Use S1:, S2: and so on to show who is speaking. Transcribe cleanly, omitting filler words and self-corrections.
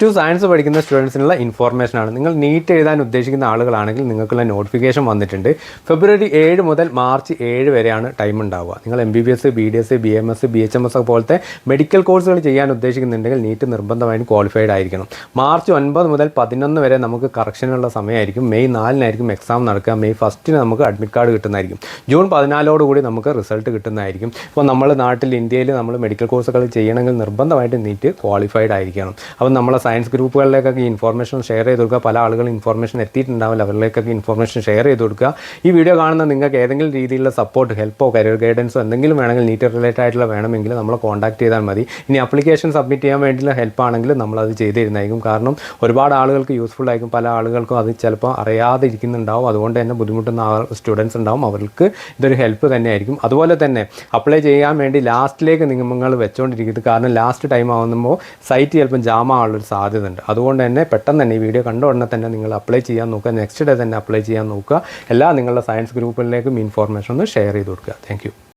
S1: Science പഠിക്കുന്ന സ്റ്റുഡൻസിനുള്ള ഇൻഫോർമേഷനാണ്. നിങ്ങൾ NEET എഴുതാൻ ഉദ്ദേശിക്കുന്ന ആളുകളാണെങ്കിൽ നിങ്ങൾക്കുള്ള നോട്ടിഫിക്കേഷൻ വന്നിട്ടുണ്ട്. ഫെബ്രുവരി 7 മുതൽ മാർച്ച് 7 വരെയാണ് ടൈം ഉണ്ടാവുക. നിങ്ങൾ MBBS, BDS, BMS, BHMS പോലത്തെ മെഡിക്കൽ കോഴ്സുകൾ ചെയ്യാൻ ഉദ്ദേശിക്കുന്നുണ്ടെങ്കിൽ നീറ്റ് നിർബന്ധമായും ക്വാളിഫൈഡ് ആയിരിക്കണം. മാർച്ച് 9 മുതൽ 11 വരെ നമുക്ക് കറക്ഷനുള്ള സമയമായിരിക്കും. മെയ് 4 എക്സാം നടക്കുക. മെയ് 1 നമുക്ക് അഡ്മിറ്റ് കാർഡ് കിട്ടുന്നതായിരിക്കും. ജൂൺ 14 നമുക്ക് റിസൾട്ട് കിട്ടുന്നതായിരിക്കും. ഇപ്പോൾ നമ്മൾ നാട്ടിൽ ഇന്ത്യയിൽ നമ്മൾ മെഡിക്കൽ കോഴ്സുകൾ ചെയ്യണമെങ്കിൽ നിർബന്ധമായിട്ട് നീറ്റ് ക്വാളിഫൈഡ് ആയിരിക്കണം. അപ്പോൾ നമ്മളെ സയൻസ് ഗ്രൂപ്പുകളിലേക്കൊക്കെ ഈ ഇൻഫോർമേഷൻ ഷെയർ ചെയ്ത് കൊടുക്കുക. പല ആളുകളും ഇൻഫോർമേഷൻ എത്തിയിട്ടുണ്ടാവില്ല, അവരിലേക്കൊക്കെ ഇൻഫോർമേഷൻ ഷെയർ ചെയ്ത് കൊടുക്കുക. ഈ വീഡിയോ കാണുന്ന നിങ്ങൾക്ക് ഏതെങ്കിലും രീതിയിലുള്ള സപ്പോർട്ട്, ഹെൽപ്പോ കരിയർ ഗൈഡൻസോ എന്തെങ്കിലും വേണമെങ്കിൽ നീറ്റ് റിലേറ്റഡ് ആയിട്ടുള്ള വേണമെങ്കിൽ നമ്മളെ കോൺടാക്ട് ചെയ്താൽ മതി. ഇനി ആപ്ലിക്കേഷൻ സബ്മിറ്റ് ചെയ്യാൻ വേണ്ടിയുള്ള ഹെൽപ്പാണെങ്കിൽ നമ്മളത് ചെയ്ത് തരുന്നതായിരിക്കും. കാരണം ഒരുപാട് ആളുകൾക്ക് യൂസ്ഫുൾ ആയിരിക്കും. പല ആളുകൾക്കും അത് ചിലപ്പോൾ അറിയാതെ ഇരിക്കുന്നുണ്ടാവും. അതുകൊണ്ട് തന്നെ ബുദ്ധിമുട്ടുന്ന സ്റ്റുഡൻസ് ഉണ്ടാവും. അവർക്ക് ഇതൊരു ഹെൽപ്പ് തന്നെയായിരിക്കും. അതുപോലെ തന്നെ അപ്ലൈ ചെയ്യാൻ വേണ്ടി ലാസ്റ്റിലേക്ക് നിങ്ങൾ വെച്ചുകൊണ്ടിരിക്കുന്നത്. കാരണം ലാസ്റ്റ് ടൈം ആകുമ്പോൾ സൈറ്റ് ചിലപ്പം ജാം ആവാനുള്ളൊരു സാധ്യത ഉണ്ട്. അതുകൊണ്ട് തന്നെ പെട്ടെന്ന് തന്നെ ഈ വീഡിയോ കണ്ട ഉടനെ തന്നെ നിങ്ങൾ അപ്ലൈ ചെയ്യാൻ നോക്കുക. നെക്സ്റ്റ് ഡേ തന്നെ അപ്ലൈ ചെയ്യാൻ നോക്കുക. എല്ലാ നിങ്ങളുടെ സയൻസ് ഗ്രൂപ്പിലേക്കും ഇൻഫോർമേഷൻ ഒന്ന് ഷെയർ ചെയ്ത് കൊടുക്കുക. താങ്ക്